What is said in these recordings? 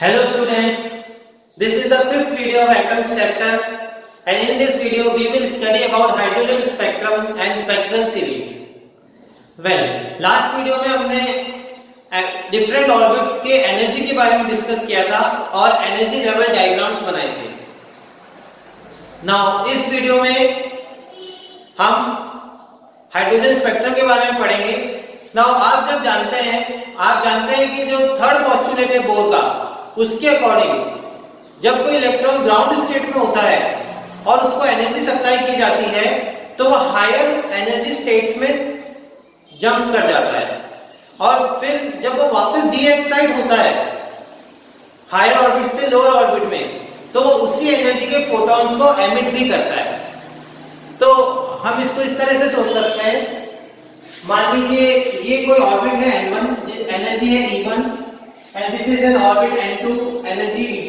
Hello students, this is the fifth video of atomic chapter and in this video we will study about hydrogen spectrum and spectral series. Well, last video में हमने different orbits के energy के बारे में discuss किया था और energy level diagrams बनाए थे. नाउ इस वीडियो में हम हाइड्रोजन स्पेक्ट्रम के बारे में पढ़ेंगे. नाउ आप जानते हैं कि जो थर्ड पोस्टुलेट है बोर का, उसके अकॉर्डिंग जब कोई इलेक्ट्रॉन ग्राउंड स्टेट में होता है और उसको एनर्जी सप्लाई की जाती है तो वो हायर एनर्जी स्टेट्स में जंप कर जाता है और फिर जब वो वापस डी एक्साइट होता है हायर ऑर्बिट से लोअर ऑर्बिट में तो वो उसी एनर्जी के फोटॉन्स को एमिट भी करता है. तो हम इसको इस तरह से सोच सकते हैं, मान लीजिए ये कोई ऑर्बिट है n1, एनर्जी है E1 and this is an orbit n2, energy E2.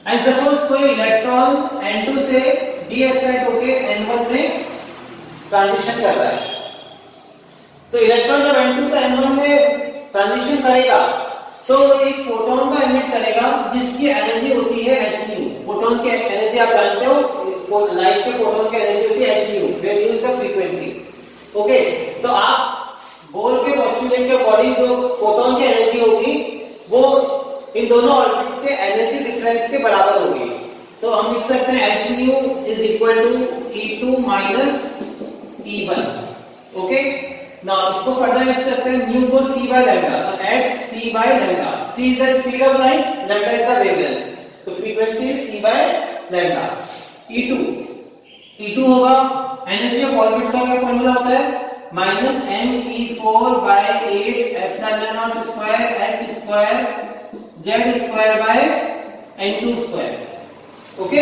and suppose कोई इलेक्ट्रॉन n2 से डी एक्साइट होके n1 में ट्रांजिशन कर रहा है. तो इलेक्ट्रॉन जब n2 से n1 में ट्रांजिशन करेगा तो एक फोटोन को एमिट करेगा जिसकी एनर्जी होती है hν. फोटोन की एनर्जी आप जानते हो, लाइट के फोटोन की एनर्जी होती है hν, where you is the frequency. Okay, तो आप बोर के पोस्टुलेट के अकॉर्डिंग जो फोटोन की एनर्जी होगी वो इन दोनों ऑर्बिट्स के एनर्जी डिफरेंस के बराबर होगी. तो हम लिख सकते हैं hν is equal to E2 minus E1. Okay, now इसको फर्दर लिख सकते हैं न्यू को c by lambda. तो at c by lambda, c is the speed of light, lambda is the wavelength. तो frequency is c by lambda. E2 होगा energy of orbit का क्या फॉर्मूला होता है, minus me4 by 8 epsilon naught square h square z square by n2 square. Okay,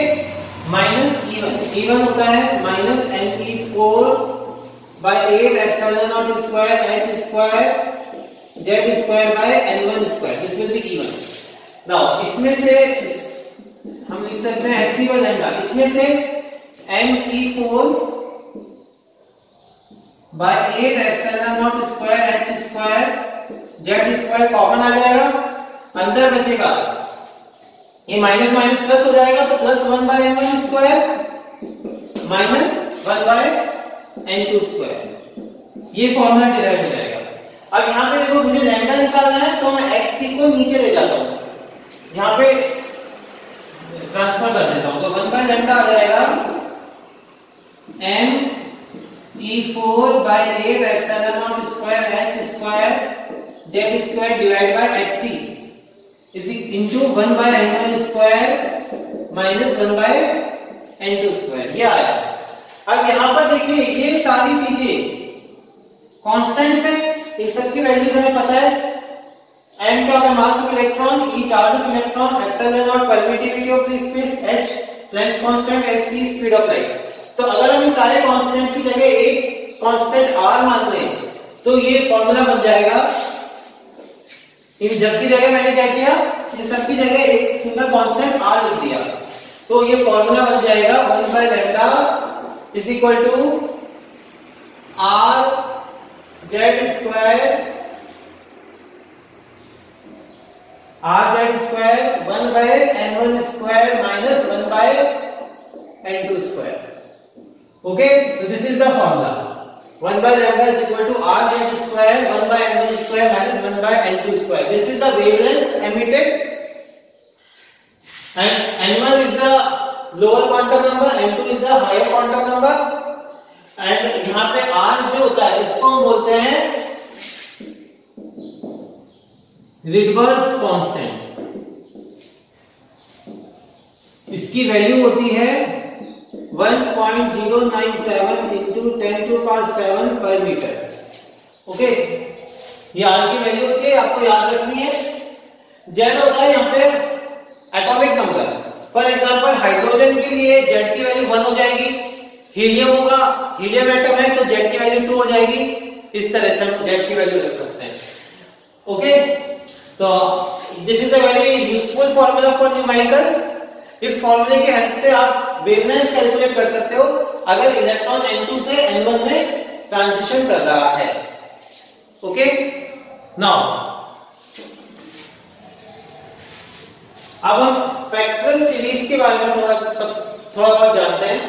minus E1 होता है minus me4 by 8 epsilon naught square h square z square by n1 square. This will be E1. Now इसमें से हम लिख सकते हैं hc by lambda. इसमें से me4 by 8 epsilon naught square h square z square common आ जाएगा, अंदर बचेगा ये माइनस माइनस प्लस हो जाएगा तो plus 1 by n1 square minus 1 by n2 square. ये फॉर्मूला डिराइव हो जाएगा. अब यहाँ पे देखो मुझे लैम्डा निकालना है तो मैं xc को नीचे ले जाता हूँ, यहाँ पे ट्रांसफर कर देता हूँ. तो 1 by लैम्डा आ जाएगा me4 by 8 epsilon naught square h square z square divided by hc is into 1 by n1 square minus 1 by n2 square. ये आया. अब यहाँ पर देखिए ये सारी चीजें कांस्टेंट्स है, इन सब की वैल्यूज हमें पता है. m क्या होता है, mass of electron, e charge of electron, epsilon not permittivity of free space, h Planck's constant, c speed of light. तो अगर हम सारे कांस्टेंट की जगह एक कांस्टेंट r मान लें तो ये फॉर्मूला बन जाएगा. इन जब की जगह मैंने क्या किया, इन सब की जगह एक सिंगल कांस्टेंट r लिख दिया. तो ये फॉर्मूला बन जाएगा 1 by lambda is equal to r z square 1 by n1 square minus 1 by n2 square. Okay, so this is the formula. 1 by lambda is equal to r z square 1 by n1 square minus 1 by n2 square. This is the wavelength emitted and n1 is the lower quantum number, n2 is the higher quantum number. and यहाँ पे r जो होता है इसको हम बोलते हैं Rydberg's constant. इसकी वैल्यू होती है 1.097 into 10 to the power 7 per meter. Okay, ये r की वैल्यू होती है, आपको याद रखनी है. z होता है यहाँ पे atomic number. For example hydrogen के लिए z की वैल्यू 1 हो जाएगी, हीलियम होगा, हीलियम एटम है तो z की वैल्यू 2 हो जाएगी. इस तरह से हम z की वैल्यू रख सकते हैं. ओके, तो this is a very useful formula for numericals. इस फॉर्मूले की हेल्प से आप वेवलेंथ कैलकुलेट कर सकते हो अगर इलेक्ट्रॉन n2 से n1 में ट्रांजिशन कर रहा है. ओके, नाउ अब हम स्पेक्ट्रल सीरीज के बारे में थोड़ा बहुत जानते हैं।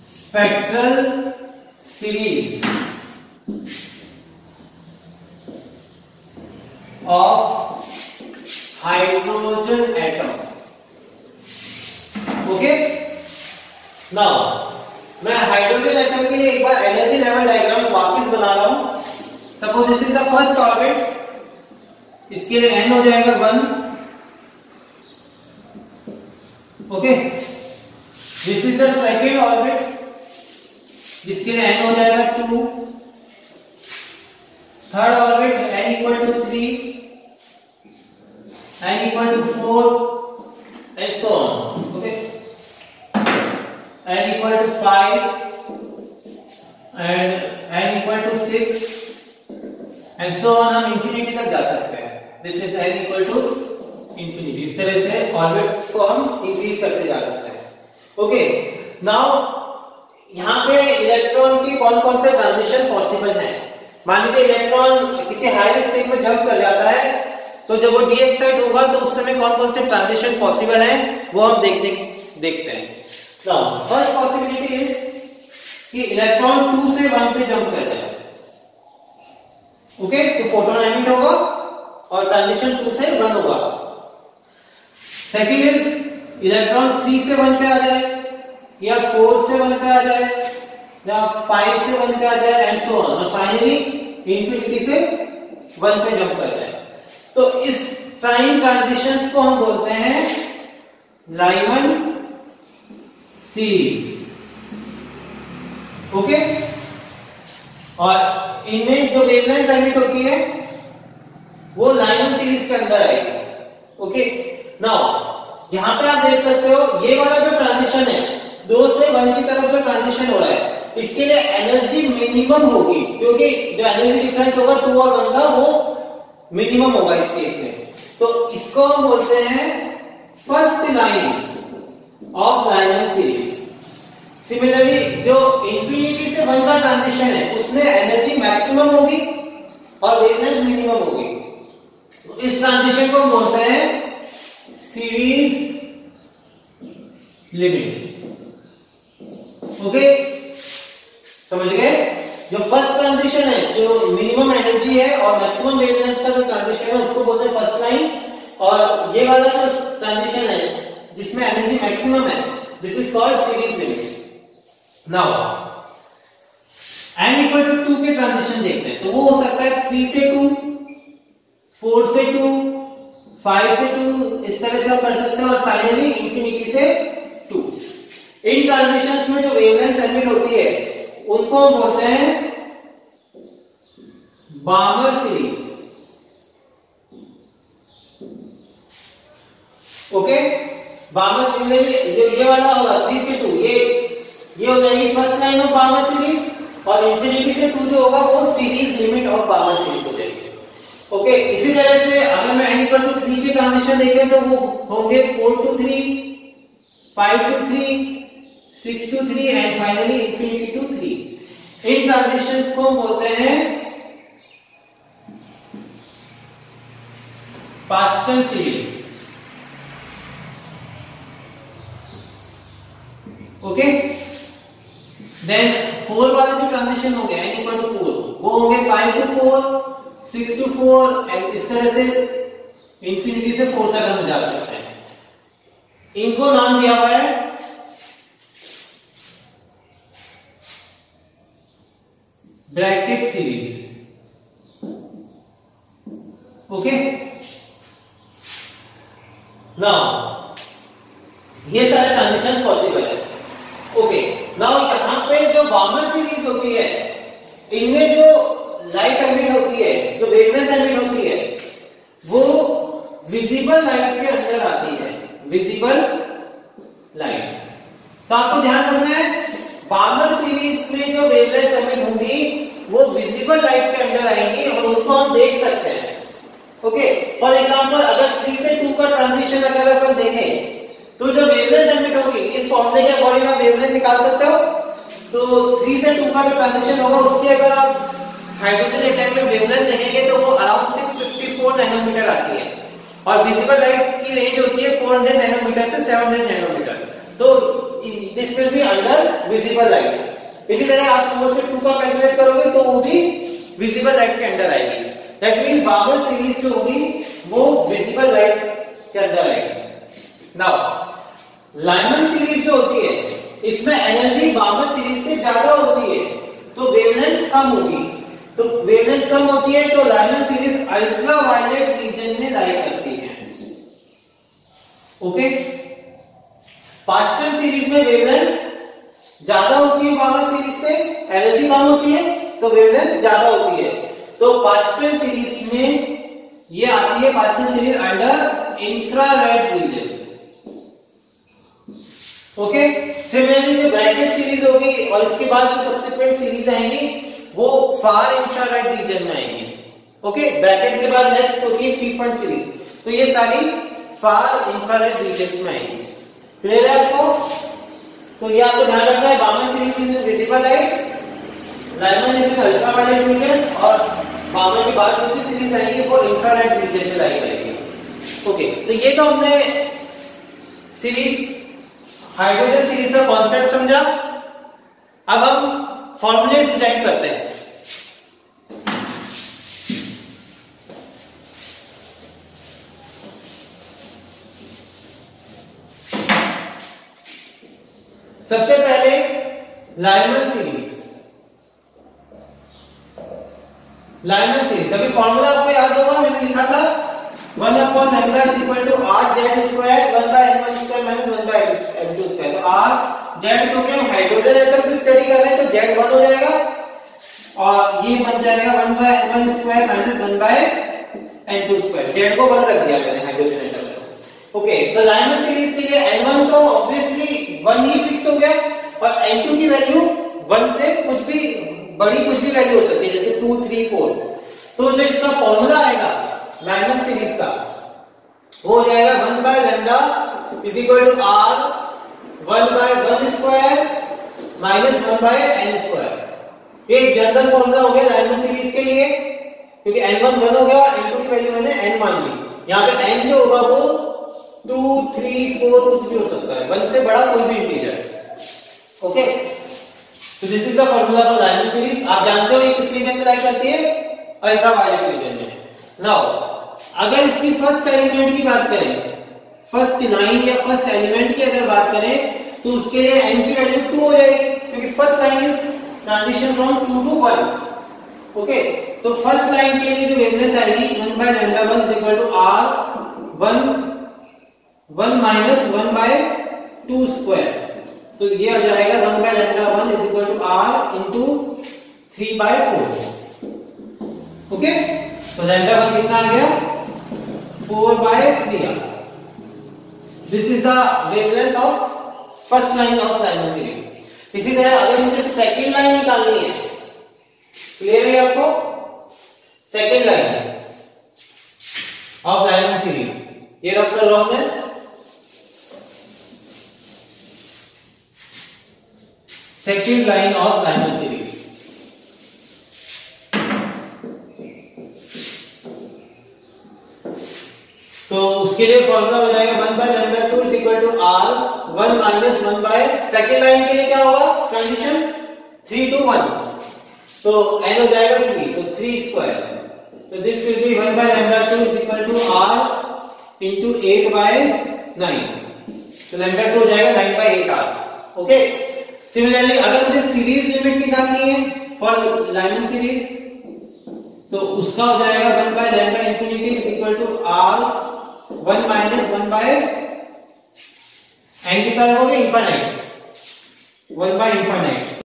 Spectral series of hydrogen atom. Okay, now मैं हाइड्रोजन एटम के लिए एक बार एनर्जी लेवल डायग्राम वापस बना रहा हूं। Suppose this is the first orbit, इसके लिए n हो जाएगा 1। Okay, this is the second orbit, जिसके लिए n हो जाएगा 2। Third orbit n equal to 3, n equal to 4 and so on. Okay, n equal to 5 and n equal to 6 and so on, हम infinity तक जा सकते हैं। This is n equal to infinity. इस तरह से ऑर्बिट्स को हम इंक्रीज करते जा सकते हैं। ओके, नाउ यहाँ पे इलेक्ट्रॉन की कौन कौन से ट्रांजिशन पॉसिबल हैं। मान लीजिए इलेक्ट्रॉन किसी हायर स्टेट में जंप कर जाता है, तो जब वो डी एक्साइट होगा तो उस समय कौन कौन से ट्रांजिशन पॉसिबल हैं वो हम देखते हैं। Now, first possibility is कि इलेक्ट्रॉन 2 से 1 पे जंप कर जाए। ओके, तो फोटोन एमिट होगा और ट्रांजिशन 2 से 1 होगा। सेकंड इज इलेक्ट्रॉन 3 से 1 पे आ जाए, या 4 से 1 पे आ जाए, या 5 से 1 पे आ जाए एंड सो ऑन, और फाइनली इंफिनिटी से 1 पे जंप कर जाए। तो इस टाइम ट्रांजिशंस को हम बोलते हैं लाइमन सीरीज। ओके, और इनमें जो वेवलेंथ एमिट होती है वो लाइमन सीरीज के अंदर आएगी। ओके, नाउ यहां पे आप देख सकते हो ये वाला जो ट्रांजिशन है 2 से 1 की तरफ जो ट्रांजिशन हो रहा है, इसके लिए एनर्जी मिनिमम होगी, क्योंकि जो एनर्जी डिफरेंस होगा 2 और 1 का वो मिनिमम होगा इस केस में। तो इसको हम बोलते हैं first line of Lyman series. Similarly जो इंफिनिटी से 1 का ट्रांजिशन है उसमें एनर्जी मैक्सिमम होगी और वेवलेंथ मिनिमम होगी। तो इस ट्रांजिशन को हम बोलते हैं सीरीज लिमिट। ओके, समझ गए? जो फर्स्ट ट्रांजिशन है, जो मिनिमम एनर्जी है और मैक्सिमम वेवलेंथ का जो ट्रांजिशन है उसको बोलते हैं फर्स्ट लाइन, और ये वाला जो ट्रांजिशन है जिसमें एनर्जी मैक्सिमम है, this is called series limit. Now n equal to 2 के ट्रांजिशन देखते हैं, तो वो हो सकता है 3 से 2, 4 से 2, 5 से 2, इस तरह से हम कर सकते हैं, और फाइनली इंफिनिटी से 2। इन ट्रांजिशंस में जो वेवलेंथ एमिट होती है उनको हम बोलते हैं Barmer series. Okay, Barmer series ये वाला होगा 3 से 2, ये हो जाएगी first line of Barmer series, और इंफिनिटी से 2 जो होगा वो series limit of Barmer series हो जाएगी। ओके, इसी तरह से अगर मैं n इक्वल टू 3 के ट्रांजिशन देखें तो वो होंगे 4 to 3, 5 to 3, 6 to 3 and finally infinity to 3। इन ट्रांजिशंस को हम बोलते हैं पास्टल सीरीज। ओके, देन 4 वाले जो ट्रांजिशन होंगे n इक्वल टू 4 वो होंगे 5 to 4, 6 to 4 एंड इस तरह से इंफिनिटी से 4 तक हम जा सकते हैं। इनको नाम दिया हुआ है ब्रैकेट सीरीज। ओके, नाउ ये सारे ट्रांजिशंस पॉसिबल है। ओके, नाउ यहां पे जो बार्मर सीरीज होती है इनमें जो लाइट एमिट होती है, जो वेवलेंथ एमिट होती है, वो विजिबल लाइट के अंदर आती है। विजिबल लाइट, तो आपको ध्यान रखना है बार्मर सीरीज में जो वेवलेंथ एमिट होंगी वो विजिबल लाइट के अंदर आएंगी और उनको हम देख सकते हैं। ओके, फॉर एग्जांपल अगर 3 से 2 का ट्रांजिशन अगर अपन देखें तो जो वेवलेंथ एमिट होगी होगी, इस फॉर्मूले के अकॉर्डिंग आप वेवलेंथ निकाल सकते हो। तो 3 से 2 का जो ट्रांजिशन होगा उसकी अगर आप हाइड्रोजन एटम में वेवलेंथ देखेंगे तो वो अराउंड 654 नैनोमीटर आती है और विजिबल लाइट की रेंज होती है 400 नैनोमीटर से 700 नैनोमीटर। तो this will be under visible light. इसी तरह आप 4 से 2 का कैलकुलेट करोगे तो वो भी विजिबल लाइट के अंडर आएगी। दैट मींस बामर सीरीज जो होगी वो विजिबल लाइट के अंदर आएगी। नाउ लाइमन सीरीज जो होती है इसमें एनर्जी बामर सीरीज से ज्यादा होती है तो वेवलेंथ कम होगी। तो वेवलेंथ कम होती है तो लाइमन सीरीज अल्ट्रावायलेट रीजन में लाई करती है। ओके, पास्टन सीरीज में वेवलेंथ ज्यादा होती है बामर सीरीज से, एनर्जी कम होती है तो वेवलेंथ ज्यादा होती है। तो पास्टन सीरीज में ये आती है, Paschen series under infrared reason. Okay, similarly जो ब्रैकेट सीरीज होगी और इसके बाद जो सब्सिक्वेंट सीरीज आएंगी वो फार इंफ्रारेड रीजन में आएंगी। ओके, ब्रैकेट के बाद नेक्स्ट होगी फ्रीक्वेंट सीरीज, तो ये सारी फार इंफ्रारेड रीजन में आएंगी। क्लियर है आपको? तो ये आपको ध्यान रखना है, Balmer series is visible light, Lyman is ultraviolet region और बामर के बाद जो भी सीरीज आएंगी वो इंफ्रारेड रीजन में लाई जाएगी। ओके, तो ये तो हमने सीरीज हाइड्रोजन सीरीज का कॉन्सेप्ट समझा। अब हम फॉर्मूलेज डिराइव करते हैं। सबसे पहले लाइमन सीरीज। लाइमन सीरीज अभी फॉर्मूला आपको याद होगा, मैंने लिखा था 1/λ = RZ² 1/n1² - 1/n2²। तो RZ क्योंकि हम हाइड्रोजन एटम की स्टडी कर रहे हैं तो Z1 हो जाएगा और ये बन जाएगा 1/n1² - 1/n2²। Z को 1 रख दिया मैंने हाइड्रोजन एटम को। ओके, तो लाइमन सीरीज के लिए n1 तो ऑब्वियसली 1 ही फिक्स हो गया और n2 की वैल्यू 1 से कुछ भी बड़ी कुछ भी वैल्यू हो सकती है, जैसे 2, 3, 4। तो जो इसका फॉर्मूला आएगा लाइमन सीरीज का वो हो जाएगा 1/λ = R 1/1² - 1/n²। ये एक जनरल फॉर्मूला हो गया लाइमन सीरीज के लिए, क्योंकि n1 1 हो गया और n2 की वैल्यू मैंने n मान ली। यहाँ पे n जो होगा वो 2, 3, 4 कुछ भी हो सकता है, 1 से बड़ा कोई भी इंटीजर। ओके, तो this is the formula for Lyman series. आप जानते हो ये किस रीजन में लाई करती है? अल्ट्रावायलेट रीजन में। नाउ अगर इसकी फर्स्ट एलिमेंट की बात करें, फर्स्ट लाइन या फर्स्ट एलिमेंट की अगर बात करें तो उसके लिए n की वैल्यू 2 हो जाएगी, क्योंकि first line is transition from 2 to 1। Okay, तो फर्स्ट लाइन के लिए जो वेवलेंथ आएगी 1/λ1 = R 1 - 1/2²। तो ये आ जाएगा 1/λ1 = R × 3/4। ओके, तो λ1 कितना आ गया? 4/3। This is the wavelength of first line of Lyman series. इसी तरह अगर मुझे सेकंड लाइन निकालनी है, क्लियर है आपको? Second line of Lyman series ये रख कर रहा हूं मैं। Second line of Lyman series, तो उसके लिए फॉर्मूला हो जाएगा 1/λ2 = R 1 - 1/, सेकंड लाइन के लिए क्या होगा? ट्रांजिशन 3 to 1, तो n हो जाएगा 3, तो 3²। तो दिस विल बी 1/λ2 = R × 8/9। तो λ2 हो जाएगा 9/8R। ओके, सिमिलरली अगर मुझे सीरीज लिमिट निकालनी है फॉर लाइमन सीरीज तो उसका हो जाएगा 1/λ∞ = R 1 - 1/n कितना होगा? इनफाइनाइट, 1/∞।